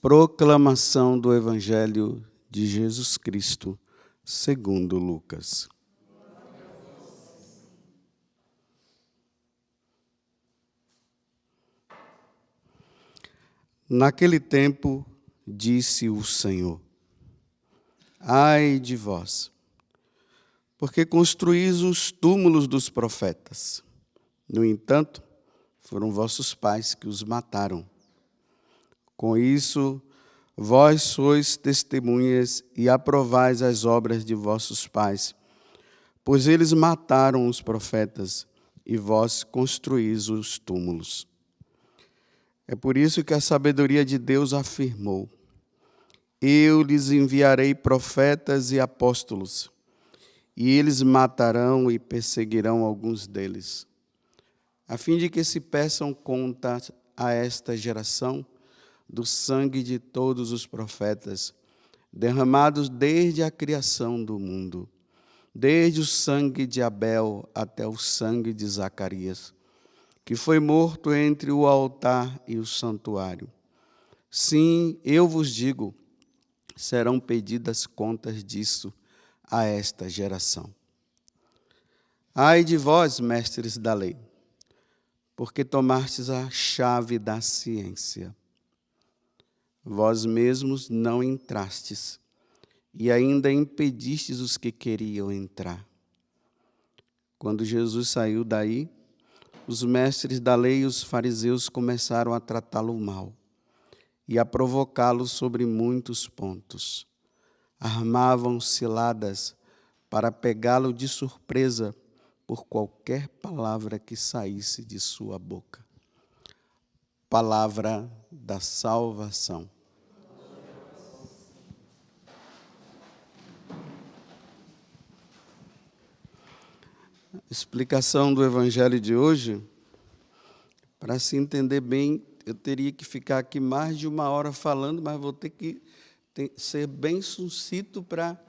Proclamação do Evangelho de Jesus Cristo, segundo Lucas. Naquele tempo, disse o Senhor: Ai de vós, porque construís os túmulos dos profetas. No entanto, foram vossos pais que os mataram. Com isso, vós sois testemunhas e aprovais as obras de vossos pais, pois eles mataram os profetas e vós construís os túmulos. É por isso que a sabedoria de Deus afirmou: Eu lhes enviarei profetas e apóstolos, e eles matarão e perseguirão alguns deles, a fim de que se peçam conta a esta geração do sangue de todos os profetas, derramados desde a criação do mundo, desde o sangue de Abel até o sangue de Zacarias, que foi morto entre o altar e o santuário. Sim, eu vos digo, serão pedidas contas disso a esta geração. Ai de vós, mestres da lei, porque tomastes a chave da ciência. Vós mesmos não entrastes, e ainda impedistes os que queriam entrar. Quando Jesus saiu daí, os mestres da lei e os fariseus começaram a tratá-lo mal e a provocá-lo sobre muitos pontos. Armavam ciladas para pegá-lo de surpresa por qualquer palavra que saísse de sua boca. Palavra da salvação. Explicação do Evangelho de hoje, para se entender bem, eu teria que ficar aqui mais de 1 hora falando, mas vou ter que ser bem sucinto para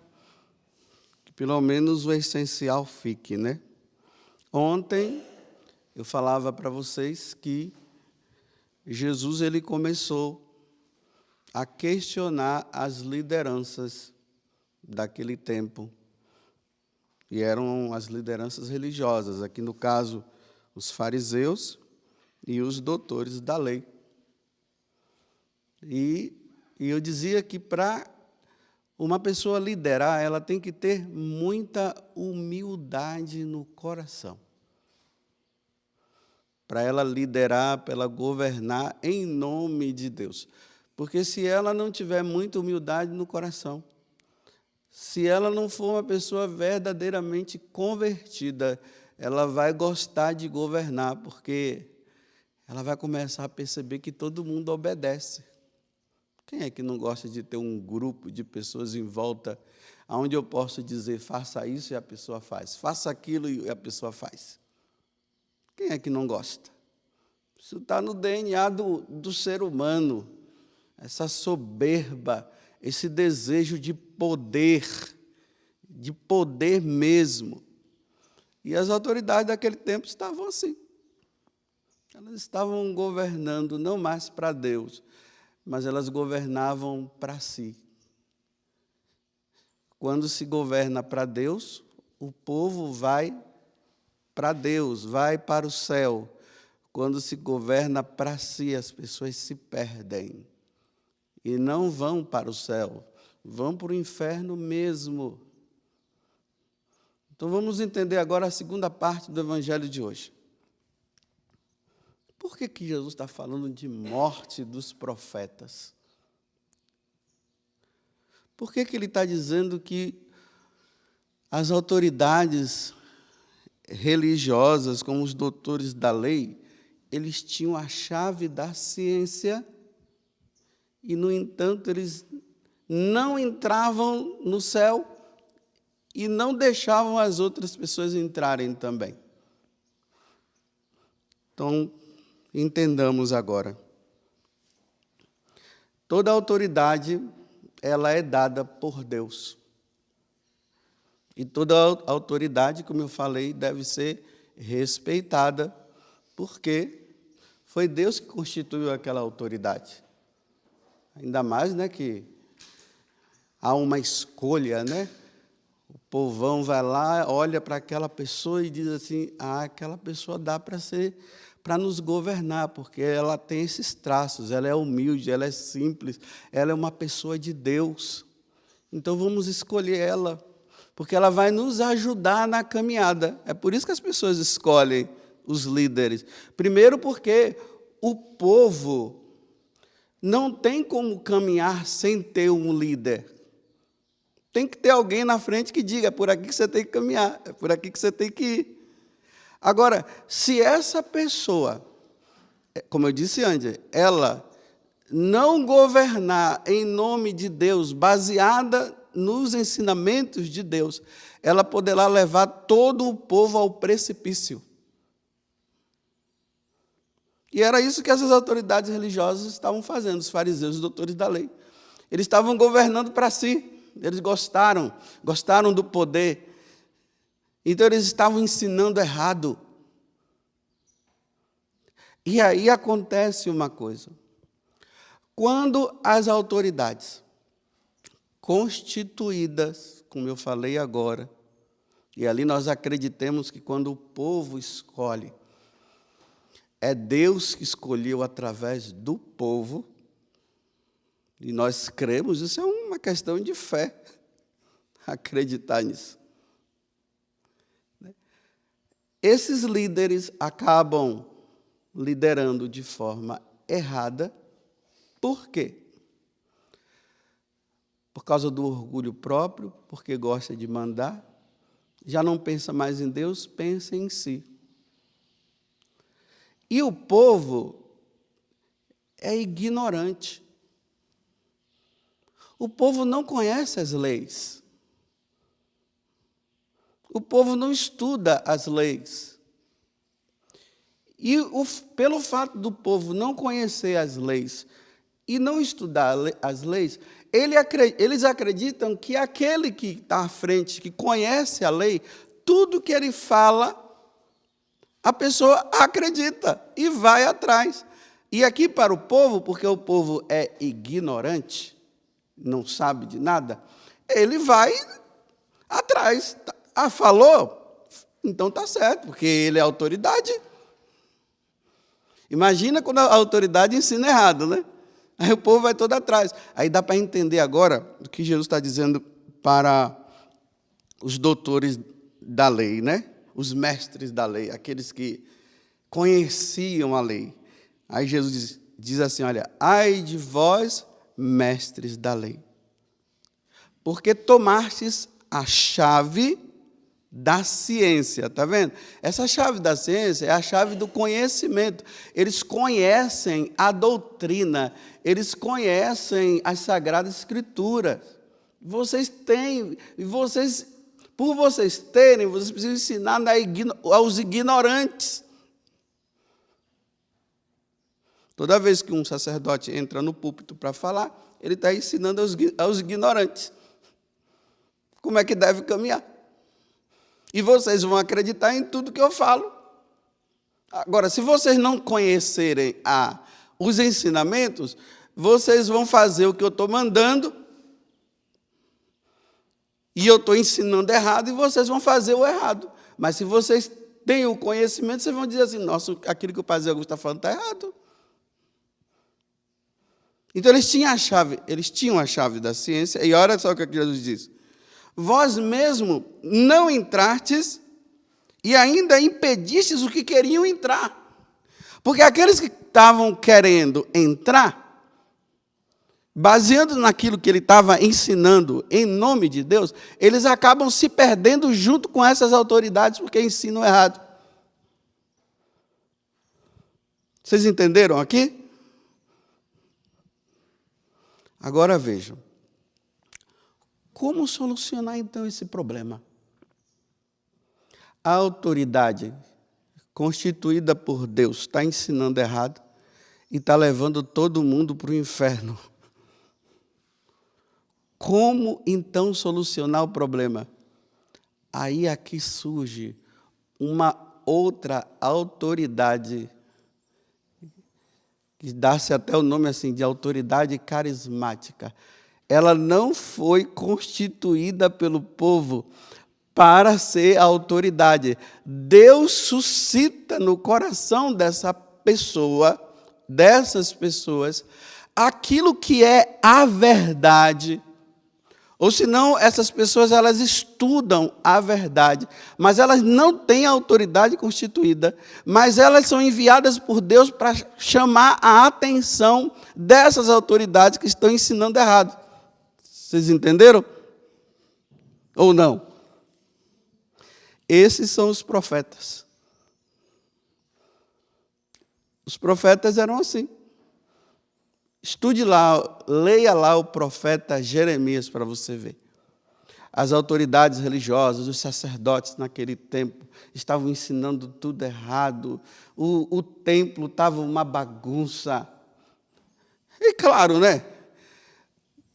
que pelo menos o essencial fique, né? Ontem eu falava para vocês que Jesus ele começou a questionar as lideranças daquele tempo, e eram as lideranças religiosas, aqui no caso, os fariseus e os doutores da lei. E eu dizia que para uma pessoa liderar, ela tem que ter muita humildade no coração. Para ela liderar, para ela governar em nome de Deus. Porque se ela não tiver muita humildade no coração, se ela não for uma pessoa verdadeiramente convertida, ela vai gostar de governar, porque ela vai começar a perceber que todo mundo obedece. Quem é que não gosta de ter um grupo de pessoas em volta, onde eu posso dizer, faça isso e a pessoa faz, faça aquilo e a pessoa faz? Quem é que não gosta? Isso está no DNA do ser humano, essa soberba, esse desejo de poder mesmo. E as autoridades daquele tempo estavam assim. Elas estavam governando não mais para Deus, mas elas governavam para si. Quando se governa para Deus, o povo vai para Deus, vai para o céu. Quando se governa para si, as pessoas se perdem e não vão para o céu, vão para o inferno mesmo. Então vamos entender agora a segunda parte do Evangelho de hoje. Por que Jesus está falando de morte dos profetas? Por que ele está dizendo que as autoridades religiosas, como os doutores da lei, eles tinham a chave da ciência e, no entanto, eles não entravam no céu e não deixavam as outras pessoas entrarem também? Então, entendamos agora. Toda autoridade, ela é dada por Deus. E toda autoridade, como eu falei, deve ser respeitada, porque foi Deus que constituiu aquela autoridade. Ainda mais, né, que há uma escolha, né? O povão vai lá, olha para aquela pessoa e diz assim: aquela pessoa dá para nos governar, porque ela tem esses traços, ela é humilde, ela é simples, ela é uma pessoa de Deus. Então vamos escolher ela, porque ela vai nos ajudar na caminhada. É por isso que as pessoas escolhem os líderes. Primeiro, porque o povo não tem como caminhar sem ter um líder. Tem que ter alguém na frente que diga: é por aqui que você tem que caminhar, é por aqui que você tem que ir. Agora, se essa pessoa, como eu disse antes, ela não governar em nome de Deus, baseada nos ensinamentos de Deus, ela poderá levar todo o povo ao precipício. E era isso que essas autoridades religiosas estavam fazendo, os fariseus, os doutores da lei. Eles estavam governando para si. Eles gostaram do poder. Então, eles estavam ensinando errado. E aí acontece uma coisa. Quando as autoridades constituídas, como eu falei agora, e ali nós acreditamos que quando o povo escolhe, é Deus que escolheu através do povo, e nós cremos, isso é uma questão de fé, acreditar nisso. Esses líderes acabam liderando de forma errada. Por quê? Por causa do orgulho próprio, porque gosta de mandar, já não pensa mais em Deus, pensa em si. E o povo é ignorante. O povo não conhece as leis. O povo não estuda as leis. E pelo fato do povo não conhecer as leis e não estudar as leis, eles acreditam que aquele que está à frente, que conhece a lei, tudo que ele fala, a pessoa acredita e vai atrás. E aqui para o povo, porque o povo é ignorante, não sabe de nada, ele vai atrás. Falou? Então está certo, porque ele é autoridade. Imagina quando a autoridade ensina errado, né? Aí o povo vai todo atrás. Aí dá para entender agora o que Jesus está dizendo para os doutores da lei, né? Os mestres da lei, aqueles que conheciam a lei. Aí Jesus diz assim: olha, ai de vós, mestres da lei, porque tomastes a chave da ciência, está vendo? Essa chave da ciência é a chave do conhecimento. Eles conhecem a doutrina, eles conhecem as Sagradas Escrituras. Vocês têm, e vocês, por vocês terem, vocês precisam ensinar aos ignorantes. Toda vez que um sacerdote entra no púlpito para falar, ele está ensinando aos ignorantes como é que deve caminhar. E vocês vão acreditar em tudo que eu falo. Agora, se vocês não conhecerem os ensinamentos, vocês vão fazer o que eu estou mandando, e eu estou ensinando errado, e vocês vão fazer o errado. Mas se vocês têm o conhecimento, vocês vão dizer assim: nossa, aquilo que o Padre Augusto está falando está errado. Então, eles tinham a chave da ciência, e olha só o que Jesus diz: vós mesmo não entrastes e ainda impedistes os que queriam entrar. Porque aqueles que estavam querendo entrar, baseando naquilo que ele estava ensinando em nome de Deus, eles acabam se perdendo junto com essas autoridades porque ensinam errado. Vocês entenderam aqui? Agora vejam. Como solucionar, então, esse problema? A autoridade constituída por Deus está ensinando errado e está levando todo mundo para o inferno. Como, então, solucionar o problema? Aí aqui surge uma outra autoridade que dá-se até o nome assim de autoridade carismática, ela não foi constituída pelo povo para ser a autoridade. Deus suscita no coração dessa pessoa, dessas pessoas, aquilo que é a verdade. Ou senão, essas pessoas elas estudam a verdade, mas elas não têm autoridade constituída, mas elas são enviadas por Deus para chamar a atenção dessas autoridades que estão ensinando errado. Vocês entenderam? Ou não? Esses são os profetas. Os profetas eram assim. Estude lá, leia lá o profeta Jeremias para você ver. As autoridades religiosas, os sacerdotes naquele tempo, estavam ensinando tudo errado. O templo estava uma bagunça. E claro, né?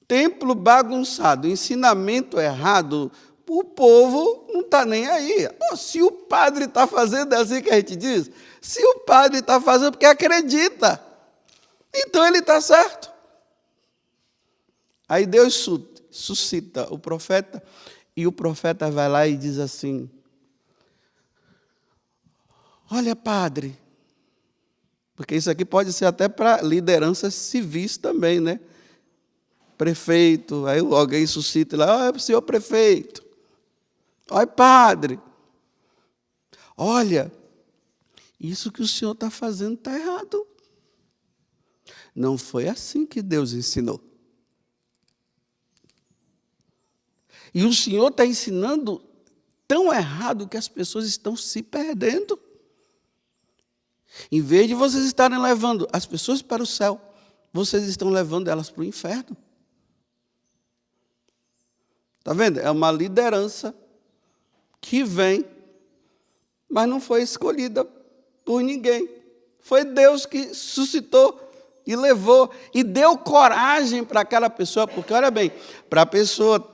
Templo bagunçado, ensinamento errado, o povo não está nem aí. Se o padre está fazendo, é assim que a gente diz, se o padre está fazendo porque acredita, então ele está certo. Aí Deus suscita o profeta, e o profeta vai lá e diz assim: olha, padre, porque isso aqui pode ser até para lideranças civis também, né? Prefeito, aí alguém suscita lá: olha, senhor prefeito, olha, padre, olha, isso que o senhor está fazendo está errado. Não foi assim que Deus ensinou. E o Senhor está ensinando tão errado que as pessoas estão se perdendo. Em vez de vocês estarem levando as pessoas para o céu, vocês estão levando elas para o inferno. Está vendo? É uma liderança que vem, mas não foi escolhida por ninguém. Foi Deus que suscitou e levou, e deu coragem para aquela pessoa, porque, olha bem, para a pessoa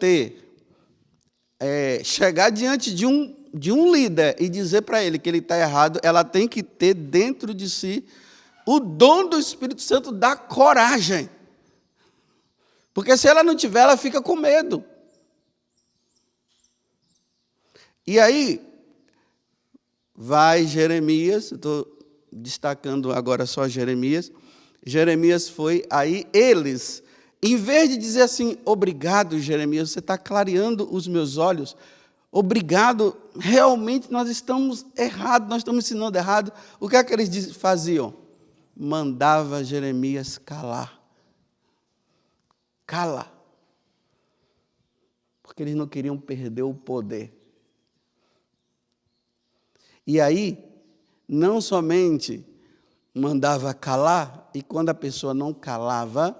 chegar diante de um líder e dizer para ele que ele está errado, ela tem que ter dentro de si o dom do Espírito Santo da coragem. Porque se ela não tiver, ela fica com medo. E aí, vai Jeremias, estou destacando agora só Jeremias. Jeremias foi, aí eles, em vez de dizer assim: obrigado, Jeremias, você está clareando os meus olhos, obrigado, realmente nós estamos errados, nós estamos ensinando errado. O que é que eles faziam? Mandava Jeremias calar. Cala. Porque eles não queriam perder o poder. E aí, não somente mandava calar, e quando a pessoa não calava,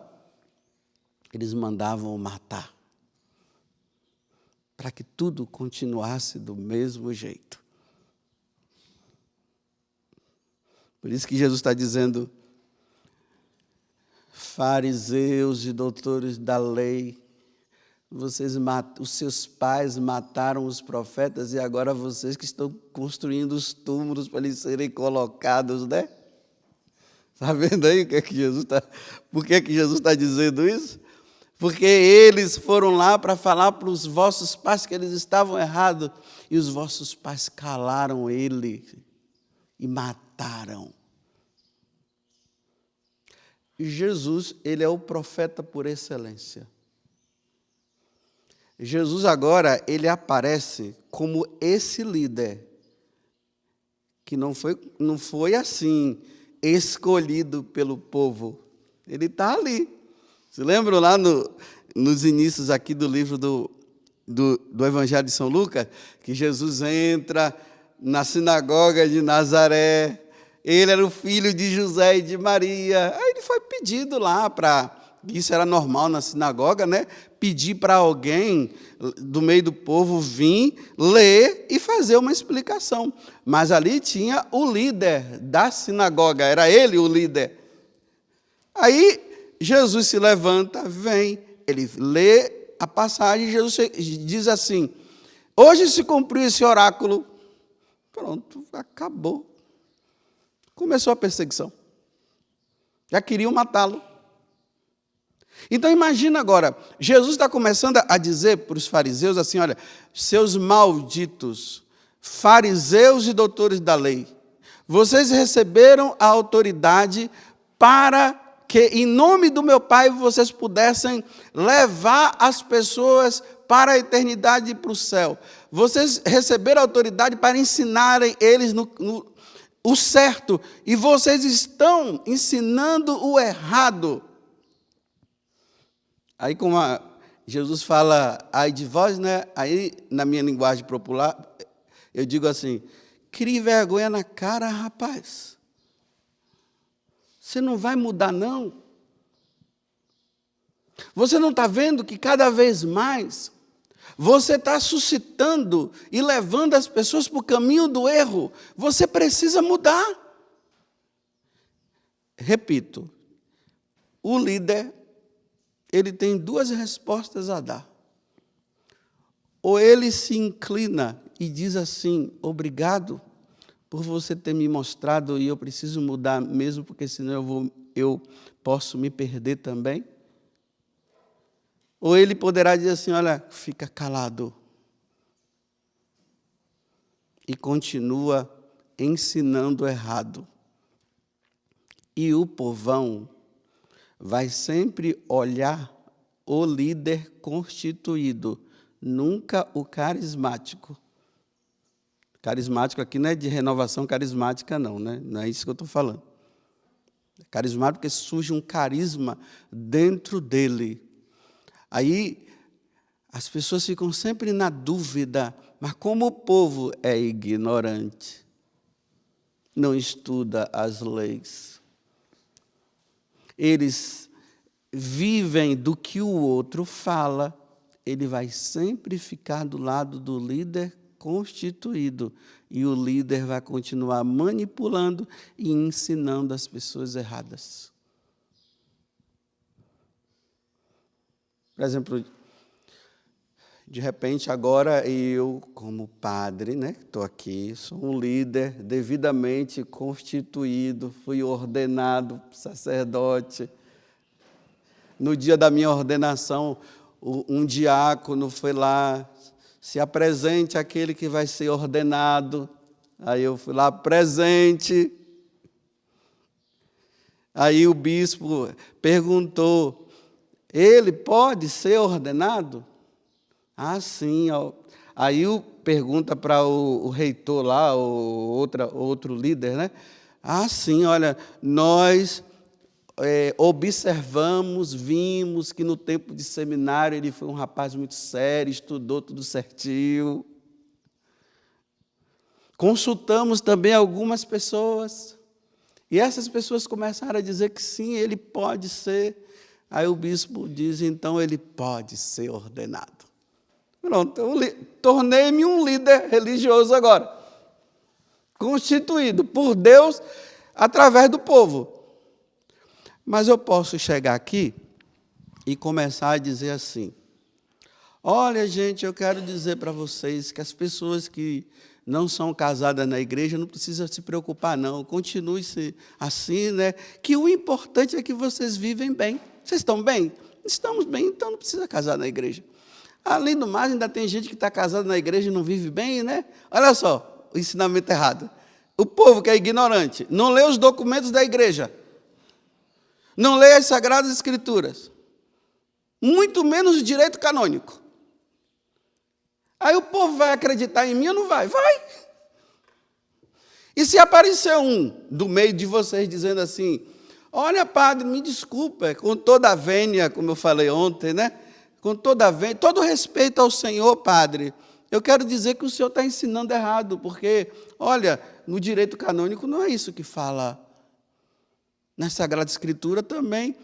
eles mandavam matar, para que tudo continuasse do mesmo jeito. Por isso que Jesus está dizendo: fariseus e doutores da lei, os seus pais mataram os profetas e agora vocês que estão construindo os túmulos para eles serem colocados, né? Está vendo aí por que Jesus está dizendo isso? Porque eles foram lá para falar para os vossos pais que eles estavam errados, e os vossos pais calaram ele e mataram. Jesus, ele é o profeta por excelência. Jesus agora, ele aparece como esse líder, que não foi assim, escolhido pelo povo. Ele está ali. Se lembram lá nos inícios aqui do livro do Evangelho de São Lucas, que Jesus entra na sinagoga de Nazaré, ele era o filho de José e de Maria. Aí ele foi pedido lá isso era normal na sinagoga, né? Pedir para alguém do meio do povo vir, ler e fazer uma explicação. Mas ali tinha o líder da sinagoga, era ele o líder. Aí Jesus se levanta, vem, ele lê a passagem, Jesus diz assim: hoje se cumpriu esse oráculo. Pronto, acabou. Começou a perseguição. Já queriam matá-lo. Então imagina agora, Jesus está começando a dizer para os fariseus assim, olha, seus malditos, fariseus e doutores da lei, vocês receberam a autoridade para que, em nome do meu Pai, vocês pudessem levar as pessoas para a eternidade e para o céu. Vocês receberam a autoridade para ensinarem eles o certo, e vocês estão ensinando o errado. Aí, como Jesus fala, ai de vós, né? Aí, na minha linguagem popular, eu digo assim, crie vergonha na cara, rapaz. Você não vai mudar, não. Você não está vendo que cada vez mais você está suscitando e levando as pessoas para o caminho do erro. Você precisa mudar. Repito, o líder, ele tem duas respostas a dar. Ou ele se inclina e diz assim, obrigado por você ter me mostrado e eu preciso mudar mesmo, porque senão eu posso me perder também. Ou ele poderá dizer assim, olha, fica calado. E continua ensinando errado. E o povão vai sempre olhar o líder constituído, nunca o carismático. Carismático aqui não é de renovação carismática, não, né? Não é isso que eu estou falando. Carismático porque surge um carisma dentro dele. Aí as pessoas ficam sempre na dúvida, mas como o povo é ignorante, não estuda as leis, eles vivem do que o outro fala, ele vai sempre ficar do lado do líder constituído, e o líder vai continuar manipulando e ensinando as pessoas erradas. Por exemplo, de repente agora eu, como padre, né, estou aqui, sou um líder devidamente constituído, fui ordenado sacerdote. No dia da minha ordenação, um diácono foi lá, se apresente aquele que vai ser ordenado. Aí eu fui lá, presente. Aí o bispo perguntou, ele pode ser ordenado? Ah, sim. Aí pergunta para o reitor lá, outro líder, né? Ah, sim, olha, nós observamos, vimos que no tempo de seminário ele foi um rapaz muito sério, estudou tudo certinho. Consultamos também algumas pessoas, e essas pessoas começaram a dizer que sim, ele pode ser. Aí o bispo diz, então ele pode ser ordenado. Pronto, tornei-me um líder religioso agora, constituído por Deus através do povo. Mas eu posso chegar aqui e começar a dizer assim, olha, gente, eu quero dizer para vocês que as pessoas que não são casadas na igreja não precisam se preocupar, não. Continue assim, né? Que o importante é que vocês vivem bem. Vocês estão bem? Estamos bem, então não precisa casar na igreja. Além do mais, ainda tem gente que está casada na igreja e não vive bem, né? Olha só, o ensinamento errado. O povo que é ignorante, não lê os documentos da igreja, não lê as Sagradas Escrituras, muito menos o direito canônico. Aí o povo vai acreditar em mim ou não vai? Vai! E se aparecer um do meio de vocês dizendo assim, olha, padre, me desculpa, com toda a vênia, como eu falei ontem, né? Com toda a vênia, todo respeito ao Senhor, padre, eu quero dizer que o senhor está ensinando errado, porque, olha, no direito canônico não é isso que fala. Na Sagrada Escritura também,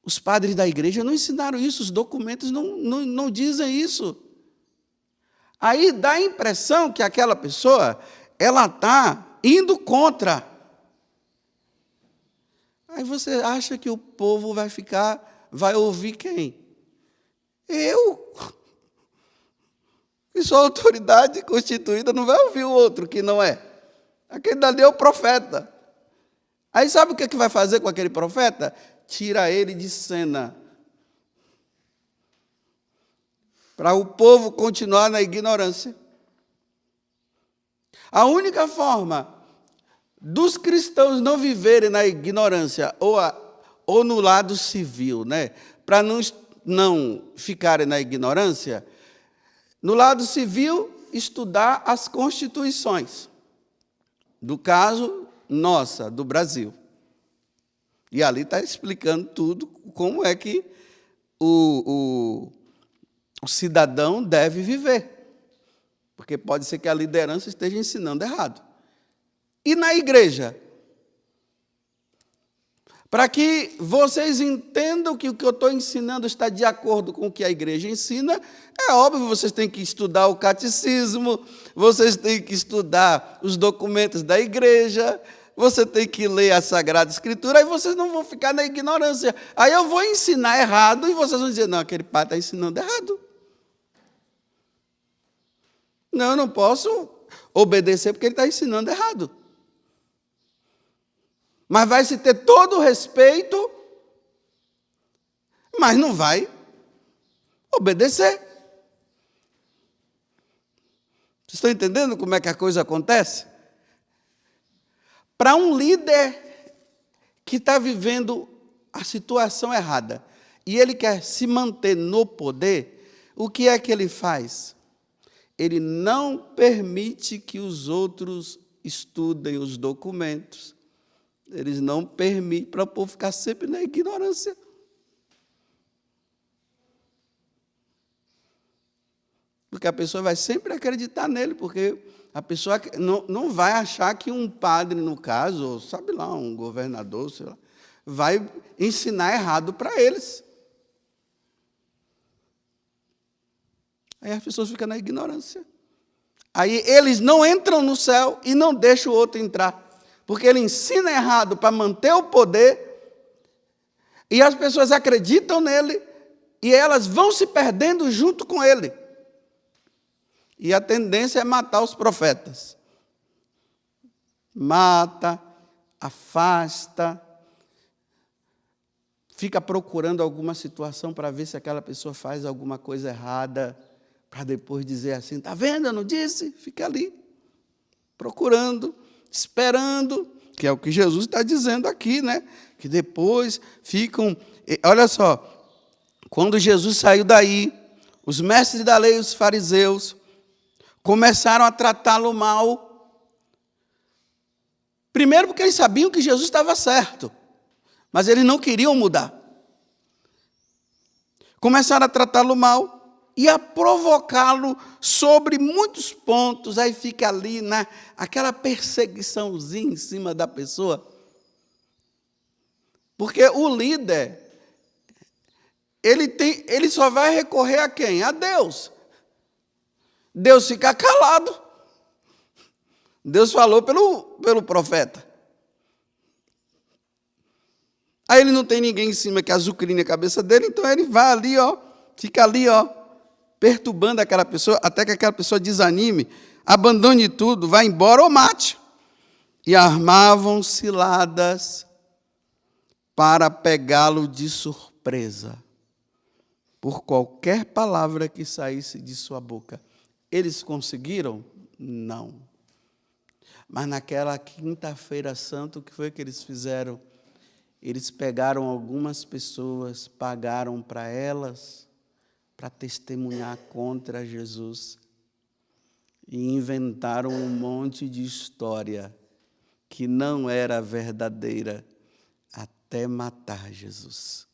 os padres da igreja não ensinaram isso, os documentos não dizem isso. Aí dá a impressão que aquela pessoa, ela está indo contra. Aí você acha que o povo vai ouvir quem? Eu, que sou autoridade constituída, não vai ouvir o outro que não é. Aquele dali é o profeta. Aí sabe o que vai fazer com aquele profeta? Tira ele de cena. Para o povo continuar na ignorância. A única forma dos cristãos não viverem na ignorância ou no lado civil, né? Para não ficarem na ignorância, no lado civil, estudar as constituições. Do caso, nossa, do Brasil. E ali está explicando tudo, como é que o cidadão deve viver. Porque pode ser que a liderança esteja ensinando errado. E na igreja? Para que vocês entendam que o que eu estou ensinando está de acordo com o que a igreja ensina, é óbvio, vocês têm que estudar o catecismo, vocês têm que estudar os documentos da igreja, você tem que ler a Sagrada Escritura, aí vocês não vão ficar na ignorância. Aí eu vou ensinar errado e vocês vão dizer, não, aquele pai está ensinando errado. Não, eu não posso obedecer porque ele está ensinando errado. Mas vai se ter todo o respeito, mas não vai obedecer. Vocês estão entendendo como é que a coisa acontece? Para um líder que está vivendo a situação errada e ele quer se manter no poder, o que é que ele faz? Ele não permite que os outros estudem os documentos. Eles não permitem para o povo ficar sempre na ignorância. Porque a pessoa vai sempre acreditar nele, porque a pessoa não vai achar que um padre, no caso, ou sabe lá, um governador, sei lá, vai ensinar errado para eles. Aí as pessoas ficam na ignorância. Aí eles não entram no céu e não deixam o outro entrar. Porque ele ensina errado para manter o poder, e as pessoas acreditam nele, e elas vão se perdendo junto com ele. E a tendência é matar os profetas. Mata, afasta, fica procurando alguma situação para ver se aquela pessoa faz alguma coisa errada, para depois dizer assim, está vendo, eu não disse? Fica ali, procurando, esperando, que é o que Jesus está dizendo aqui, né? Que depois ficam... Olha só, quando Jesus saiu daí, os mestres da lei, os fariseus, começaram a tratá-lo mal. Primeiro porque eles sabiam que Jesus estava certo, mas eles não queriam mudar. Começaram a tratá-lo mal e a provocá-lo sobre muitos pontos. Aí fica ali, aquela perseguiçãozinha em cima da pessoa. Porque o líder, ele só vai recorrer a quem? A Deus. Deus fica calado. Deus falou pelo profeta. Aí ele não tem ninguém em cima que azucrine a cabeça dele, então ele vai ali, fica ali, perturbando aquela pessoa, até que aquela pessoa desanime, abandone tudo, vá embora ou mate. E armavam ciladas para pegá-lo de surpresa, por qualquer palavra que saísse de sua boca. Eles conseguiram? Não. Mas naquela quinta-feira santa, o que foi que eles fizeram? Eles pegaram algumas pessoas, pagaram para elas, para testemunhar contra Jesus, e inventaram um monte de história que não era verdadeira, até matar Jesus.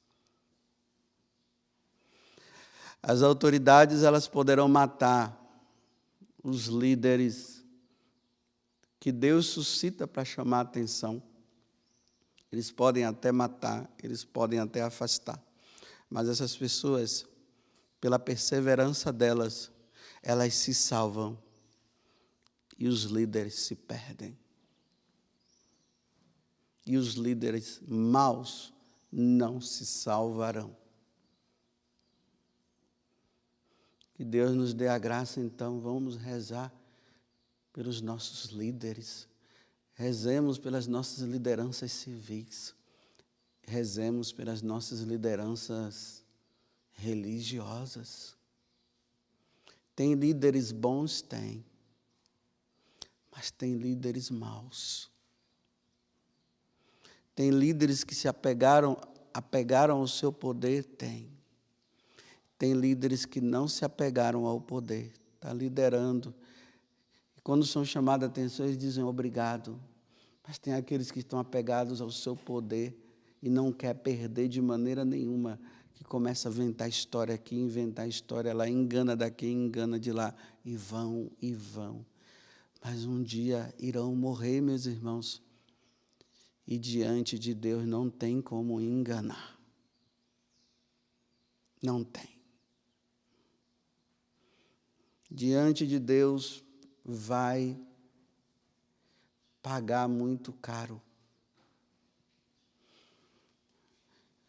As autoridades, elas poderão matar os líderes que Deus suscita para chamar a atenção. Eles podem até matar, eles podem até afastar. Mas essas pessoas, pela perseverança delas, elas se salvam e os líderes se perdem. E os líderes maus não se salvarão. Que Deus nos dê a graça, então, vamos rezar pelos nossos líderes. Rezemos pelas nossas lideranças civis. Rezemos pelas nossas lideranças religiosas. Tem líderes bons? Tem. Mas tem líderes maus. Tem líderes que se apegaram ao seu poder? Tem. Tem líderes que não se apegaram ao poder. Está liderando. E quando são chamados a atenção, eles dizem obrigado. Mas tem aqueles que estão apegados ao seu poder e não quer perder de maneira nenhuma, que começa a inventar história aqui, inventar história lá, engana daqui, engana de lá, e vão. Mas um dia irão morrer, meus irmãos, e diante de Deus não tem como enganar. Não tem. Diante de Deus vai pagar muito caro.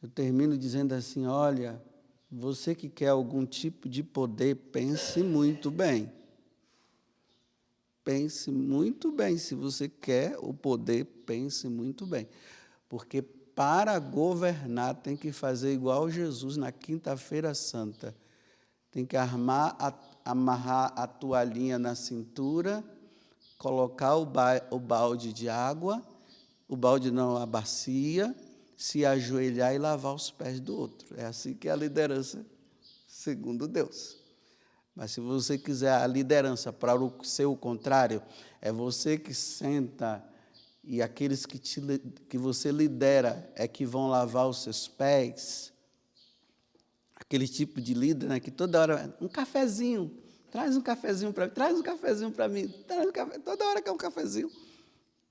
Eu termino dizendo assim, olha, você que quer algum tipo de poder, pense muito bem. Pense muito bem. Se você quer o poder, pense muito bem. Porque para governar tem que fazer igual Jesus na Quinta-feira Santa. Tem que amarrar a toalhinha na cintura, colocar o balde de água, a bacia, se ajoelhar e lavar os pés do outro. É assim que é a liderança, segundo Deus. Mas se você quiser a liderança para ser o contrário, é você que senta e aqueles que você lidera é que vão lavar os seus pés. Aquele tipo de líder, né, que toda hora, um cafezinho, traz um cafezinho para mim, toda hora quer um cafezinho,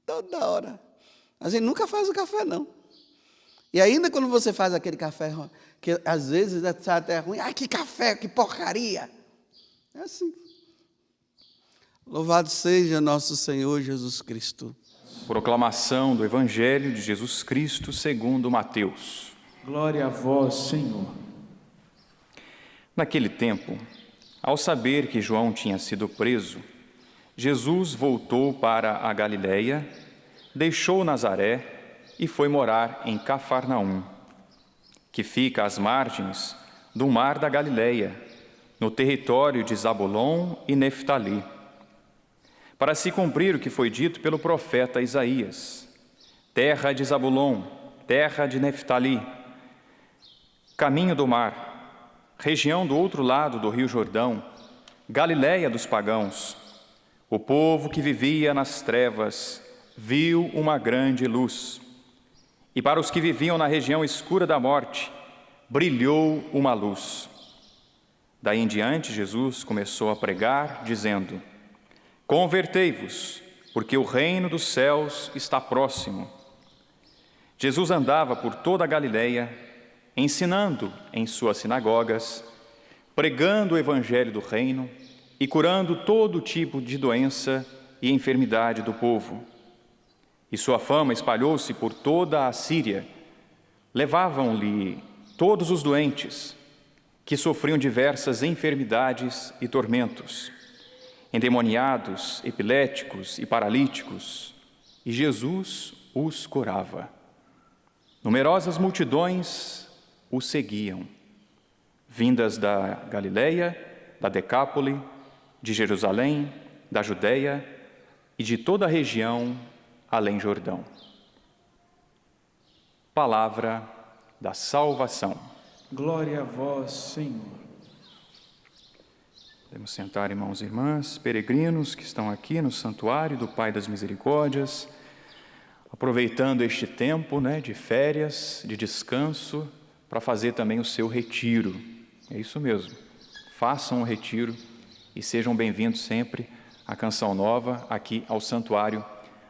toda hora. A gente nunca faz o café, não. E ainda quando você faz aquele café, que às vezes sai até ruim, que café, que porcaria. É assim. Louvado seja nosso Senhor Jesus Cristo. Proclamação do Evangelho de Jesus Cristo segundo Mateus. Glória a vós, Senhor. Naquele tempo, ao saber que João tinha sido preso, Jesus voltou para a Galiléia, deixou Nazaré e foi morar em Cafarnaum, que fica às margens do mar da Galiléia, no território de Zabulon e Neftali, para se cumprir o que foi dito pelo profeta Isaías: terra de Zabulon, terra de Neftali, caminho do mar, região do outro lado do rio Jordão, Galiléia dos pagãos. O povo que vivia nas trevas viu uma grande luz. E para os que viviam na região escura da morte, brilhou uma luz. Daí em diante, Jesus começou a pregar, dizendo: convertei-vos, porque o reino dos céus está próximo. Jesus andava por toda a Galiléia, ensinando em suas sinagogas, pregando o evangelho do reino e curando todo tipo de doença e enfermidade do povo. E sua fama espalhou-se por toda a Síria. Levavam-lhe todos os doentes, que sofriam diversas enfermidades e tormentos, endemoniados, epiléticos e paralíticos, e Jesus os curava. Numerosas multidões o seguiam, vindas da Galiléia, da Decápole, de Jerusalém, da Judéia e de toda a região além Jordão. Palavra da salvação. Glória a vós, Senhor. Podemos sentar, irmãos e irmãs, peregrinos que estão aqui no Santuário do Pai das Misericórdias, aproveitando este tempo, de férias, de descanso, para fazer também o seu retiro. É isso mesmo. Façam o retiro e sejam bem-vindos sempre à Canção Nova, aqui ao Santuário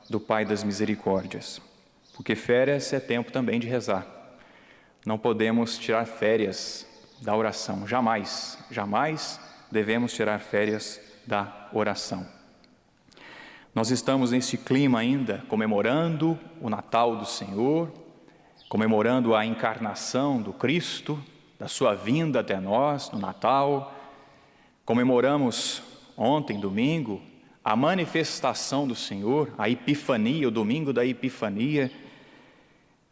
do Pai das Misericórdias. Porque férias é tempo também de rezar. Não podemos tirar férias da oração. Jamais, jamais devemos tirar férias da oração. Nós estamos nesse clima ainda, comemorando o Natal do Senhor, comemorando a encarnação do Cristo, da sua vinda até nós no Natal. Comemoramos ontem, domingo, a manifestação do Senhor, a Epifania, o domingo da Epifania,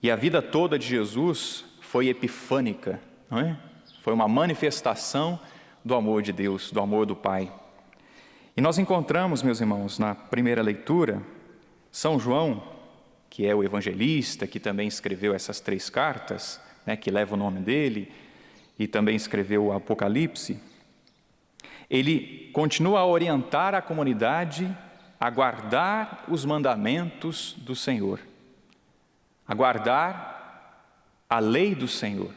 e a vida toda de Jesus foi epifânica, não é? Foi uma manifestação do amor de Deus, do amor do Pai. E nós encontramos, meus irmãos, na primeira leitura, São João, que é o evangelista, que também escreveu essas 3 cartas, né, que leva o nome dele, e também escreveu o Apocalipse. Ele continua a orientar a comunidade a guardar os mandamentos do Senhor, a guardar a lei do Senhor.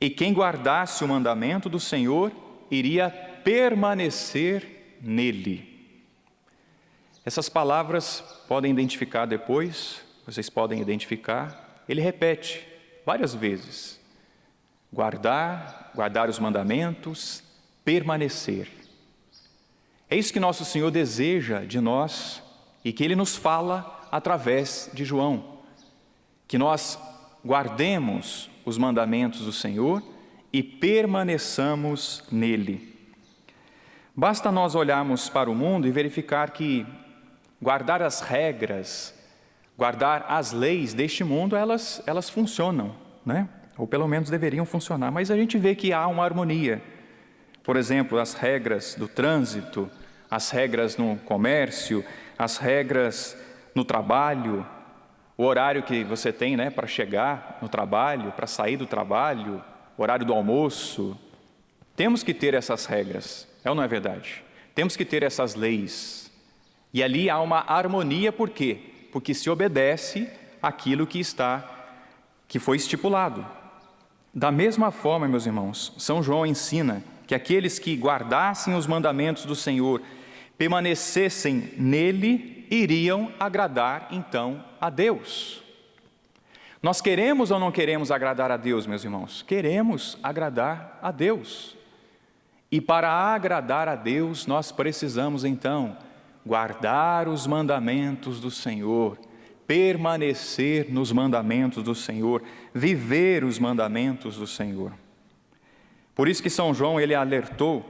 E quem guardasse o mandamento do Senhor iria permanecer nele. Essas palavras podem identificar depois, vocês podem identificar, ele repete várias vezes: guardar os mandamentos, permanecer. É isso que nosso Senhor deseja de nós e que Ele nos fala através de João, que nós guardemos os mandamentos do Senhor e permaneçamos nele. Basta nós olharmos para o mundo e verificar que guardar as regras, guardar as leis deste mundo, elas funcionam, né? Ou pelo menos deveriam funcionar, mas a gente vê que há uma harmonia. Por exemplo, as regras do trânsito, as regras no comércio, as regras no trabalho, o horário que você tem, né, para chegar no trabalho, para sair do trabalho, o horário do almoço. Temos que ter essas regras, é ou não é verdade? Temos que ter essas leis. E ali há uma harmonia, por quê? Porque se obedece àquilo que foi estipulado. Da mesma forma, meus irmãos, São João ensina que aqueles que guardassem os mandamentos do Senhor, permanecessem nele, iriam agradar então a Deus. Nós queremos ou não queremos agradar a Deus, meus irmãos? Queremos agradar a Deus. E para agradar a Deus, nós precisamos então guardar os mandamentos do Senhor, permanecer nos mandamentos do Senhor, viver os mandamentos do Senhor. Por isso que São João, ele alertou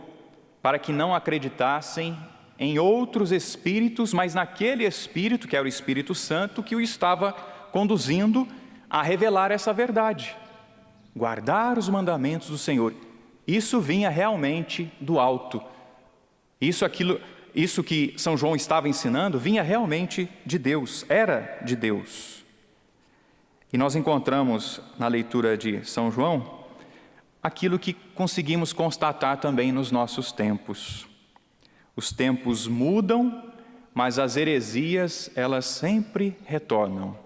para que não acreditassem em outros espíritos, mas naquele Espírito, que era o Espírito Santo, que o estava conduzindo a revelar essa verdade. Guardar os mandamentos do Senhor. Isso vinha realmente do alto. Isso que São João estava ensinando vinha realmente de Deus, era de Deus. E nós encontramos na leitura de São João aquilo que conseguimos constatar também nos nossos tempos. Os tempos mudam, mas as heresias, elas sempre retornam.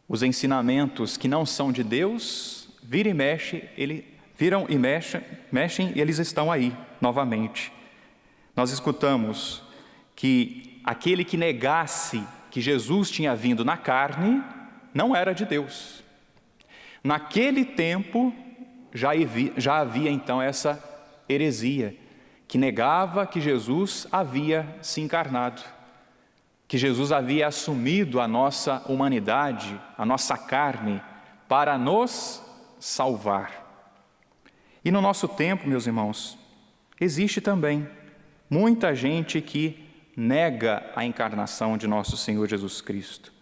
Os ensinamentos que não são de Deus, viram e mexem, e eles estão aí novamente. Nós escutamos que aquele que negasse que Jesus tinha vindo na carne, não era de Deus. Naquele tempo, já havia então essa heresia, que negava que Jesus havia se encarnado, que Jesus havia assumido a nossa humanidade, a nossa carne, para nos salvar. E no nosso tempo, meus irmãos, existe também muita gente que nega a encarnação de nosso Senhor Jesus Cristo.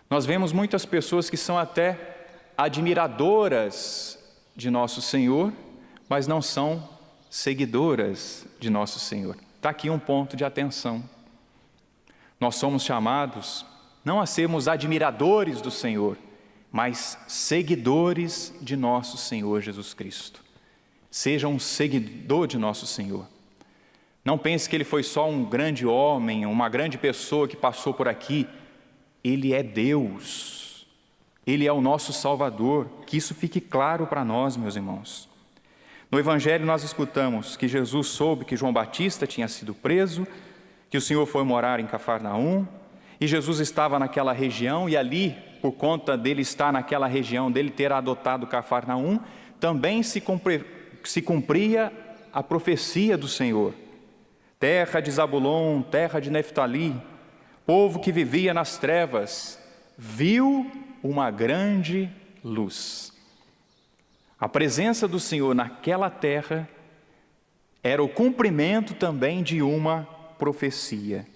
Nós vemos muitas pessoas que são até admiradoras de nosso Senhor, mas não são seguidoras de nosso Senhor. Está aqui um ponto de atenção. Nós somos chamados não a sermos admiradores do Senhor, mas seguidores de nosso Senhor Jesus Cristo. Seja um seguidor de nosso Senhor. Não pense que Ele foi só um grande homem, uma grande pessoa que passou por aqui. Ele é Deus. Ele é o nosso Salvador. Que isso fique claro para nós, meus irmãos. No Evangelho nós escutamos que Jesus soube que João Batista tinha sido preso, que o Senhor foi morar em Cafarnaum, e Jesus estava naquela região, e ali, por conta dele estar naquela região, dele ter adotado Cafarnaum, também se cumpria a profecia do Senhor. Terra de Zabulon, terra de Neftali, povo que vivia nas trevas, viu uma grande luz. A presença do Senhor naquela terra era o cumprimento também de uma profecia.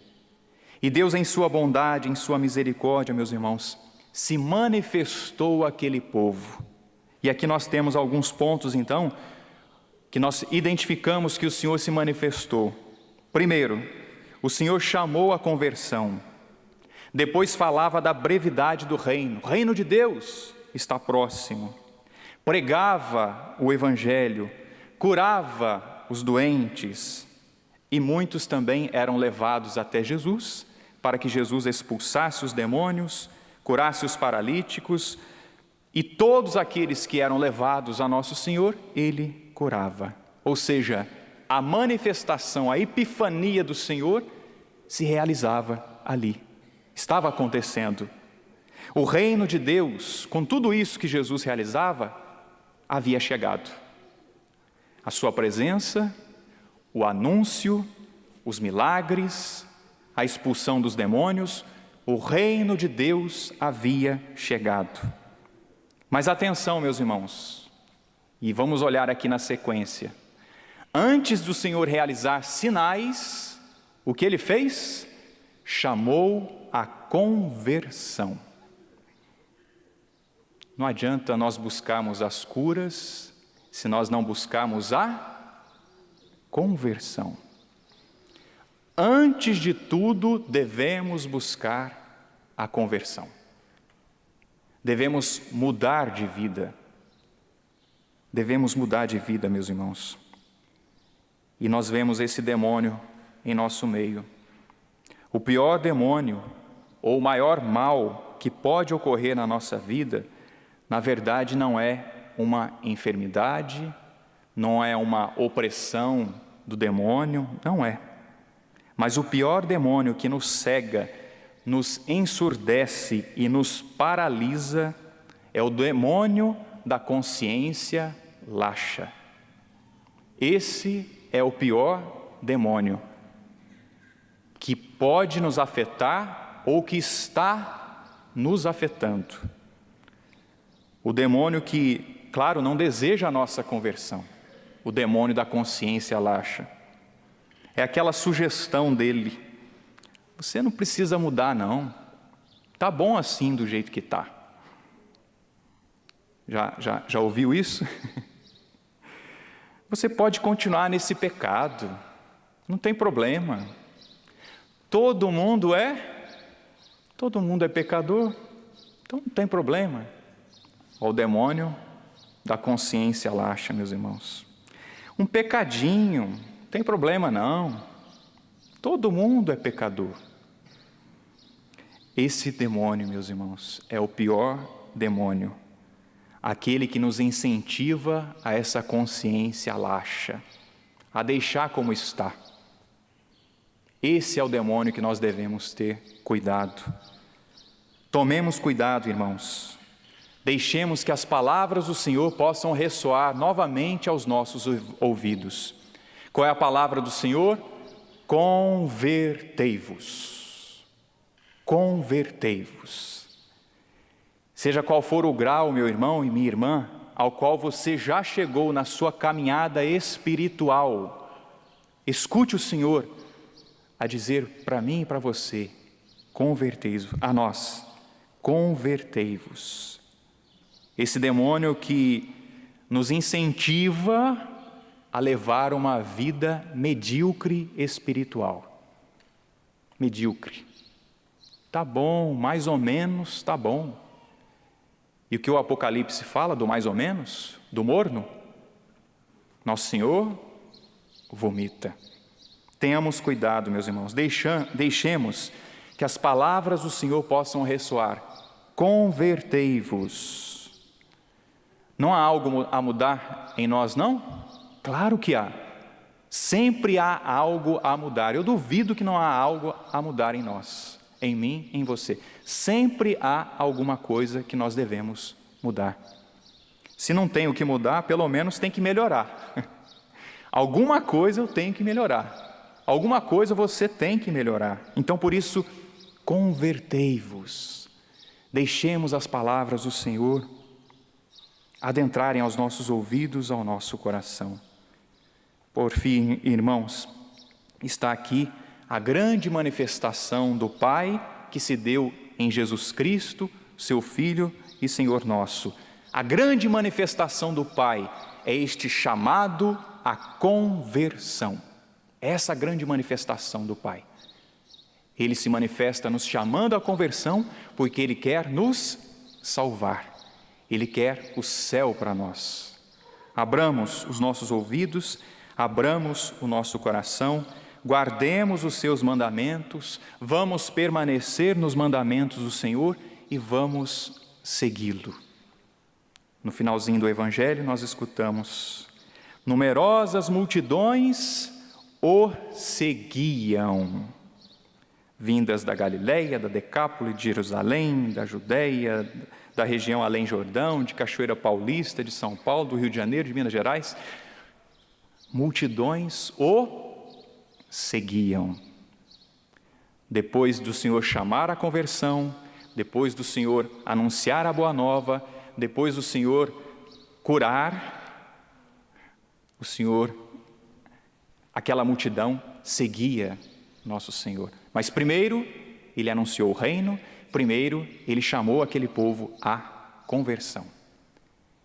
E Deus, em sua bondade, em sua misericórdia, meus irmãos, se manifestou àquele povo. E aqui nós temos alguns pontos, então, que nós identificamos que o Senhor se manifestou. Primeiro, o Senhor chamou a conversão. Depois falava da brevidade do reino. O reino de Deus está próximo. Pregava o Evangelho, curava os doentes, e muitos também eram levados até Jesus, para que Jesus expulsasse os demônios, curasse os paralíticos, e todos aqueles que eram levados a Nosso Senhor, Ele curava. Ou seja, a manifestação, a epifania do Senhor se realizava ali, estava acontecendo. O reino de Deus, com tudo isso que Jesus realizava, havia chegado. A sua presença, o anúncio, os milagres, a expulsão dos demônios, o reino de Deus havia chegado. Mas atenção, meus irmãos, e vamos olhar aqui na sequência. Antes do Senhor realizar sinais, o que Ele fez? Chamou a conversão. Não adianta nós buscarmos as curas, se nós não buscarmos a conversão. Antes de tudo, devemos buscar a conversão. Devemos mudar de vida. Devemos mudar de vida, meus irmãos. E nós vemos esse demônio em nosso meio. O pior demônio, ou o maior mal que pode ocorrer na nossa vida, na verdade não é uma enfermidade, não é uma opressão do demônio, não é. Mas o pior demônio que nos cega, nos ensurdece e nos paralisa é o demônio da consciência laxa. Esse é o pior demônio que pode nos afetar ou que está nos afetando. O demônio que, claro, não deseja a nossa conversão. O demônio da consciência laxa. É aquela sugestão dele. Você não precisa mudar, não. Tá bom assim do jeito que tá. Já ouviu isso? Você pode continuar nesse pecado. Não tem problema. Todo mundo é pecador. Então não tem problema. O demônio da consciência laxa, meus irmãos. Um pecadinho, não tem problema não. Todo mundo é pecador. Esse demônio, meus irmãos, é o pior demônio. Aquele que nos incentiva a essa consciência laxa, a deixar como está. Esse é o demônio que nós devemos ter cuidado. Tomemos cuidado, irmãos. Deixemos que as palavras do Senhor possam ressoar novamente aos nossos ouvidos. Qual é a palavra do Senhor? Convertei-vos. Convertei-vos. Seja qual for o grau, meu irmão e minha irmã, ao qual você já chegou na sua caminhada espiritual, escute o Senhor a dizer para mim e para você, convertei-vos, a nós, convertei-vos. Esse demônio que nos incentiva a levar uma vida medíocre espiritual. Medíocre. Tá bom, mais ou menos, tá bom. E o que o Apocalipse fala do mais ou menos? Do morno? Nosso Senhor vomita. Tenhamos cuidado, meus irmãos. Deixemos que as palavras do Senhor possam ressoar. Convertei-vos. Não há algo a mudar em nós, não? Claro que há. Sempre há algo a mudar. Eu duvido que não há algo a mudar em nós, em mim, em você. Sempre há alguma coisa que nós devemos mudar. Se não tem o que mudar, pelo menos tem que melhorar. Alguma coisa eu tenho que melhorar. Alguma coisa você tem que melhorar. Então, por isso, convertei-vos. Deixemos as palavras do Senhor adentrarem aos nossos ouvidos, ao nosso coração. Por fim, irmãos, está aqui a grande manifestação do Pai que se deu em Jesus Cristo, seu Filho e Senhor nosso. A grande manifestação do Pai é este chamado à conversão. Essa grande manifestação do Pai. Ele se manifesta nos chamando à conversão porque Ele quer nos salvar. Ele quer o céu para nós. Abramos os nossos ouvidos, abramos o nosso coração, guardemos os seus mandamentos, vamos permanecer nos mandamentos do Senhor e vamos segui-lo. No finalzinho do Evangelho nós escutamos: numerosas multidões o seguiam, vindas da Galileia, da Decápole, de Jerusalém, da Judéia, da região além Jordão, de Cachoeira Paulista, de São Paulo, do Rio de Janeiro, de Minas Gerais. Multidões o seguiam. Depois do Senhor chamar a conversão, depois do Senhor anunciar a boa nova, depois do Senhor curar, o Senhor, aquela multidão seguia nosso Senhor. Mas primeiro Ele anunciou o reino, primeiro Ele chamou aquele povo à conversão.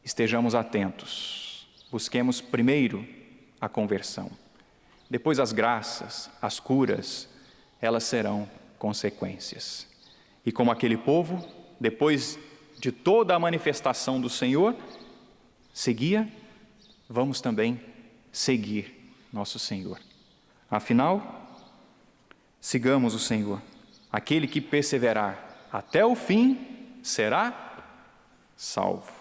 Estejamos atentos, busquemos primeiro a conversão. Depois as graças, as curas, elas serão consequências. E como aquele povo, depois de toda a manifestação do Senhor, seguia, vamos também seguir nosso Senhor. Afinal, sigamos o Senhor. Aquele que perseverar até o fim será salvo.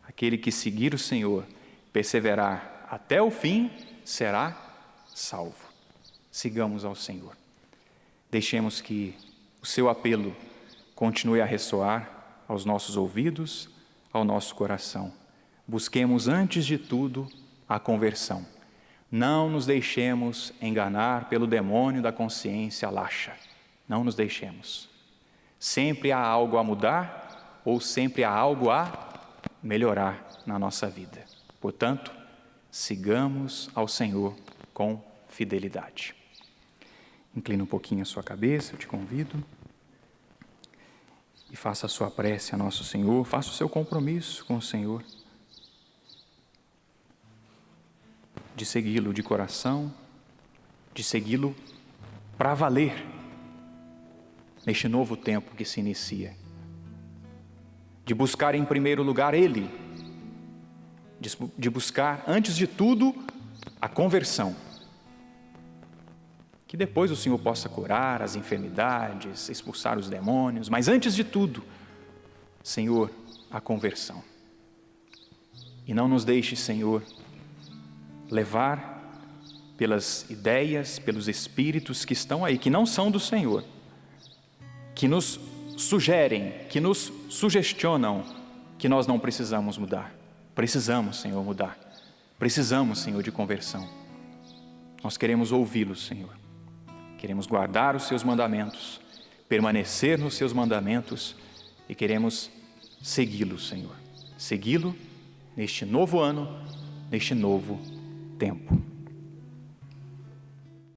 Aquele que seguir o Senhor, perseverar até o fim, será salvo. Sigamos ao Senhor. Deixemos que o seu apelo continue a ressoar aos nossos ouvidos, ao nosso coração. Busquemos antes de tudo a conversão. Não nos deixemos enganar pelo demônio da consciência laxa. Não nos deixemos. Sempre há algo a mudar ou sempre há algo a melhorar na nossa vida. Portanto, sigamos ao Senhor com fidelidade. Inclina um pouquinho a sua cabeça, eu te convido. E faça a sua prece a nosso Senhor, faça o seu compromisso com o Senhor. De segui-lo de coração, de segui-lo para valer, neste novo tempo que se inicia. De buscar em primeiro lugar Ele, de buscar, antes de tudo, a conversão. Que depois o Senhor possa curar as enfermidades, expulsar os demônios, mas antes de tudo, Senhor, a conversão. E não nos deixe, Senhor, levar pelas ideias, pelos espíritos que estão aí, que não são do Senhor, que nos sugerem, que nos sugestionam que nós não precisamos mudar. Precisamos, Senhor, mudar. Precisamos, Senhor, de conversão. Nós queremos ouvi-lo, Senhor. Queremos guardar os seus mandamentos, permanecer nos seus mandamentos e queremos segui-lo, Senhor. Segui-lo neste novo ano, neste novo tempo.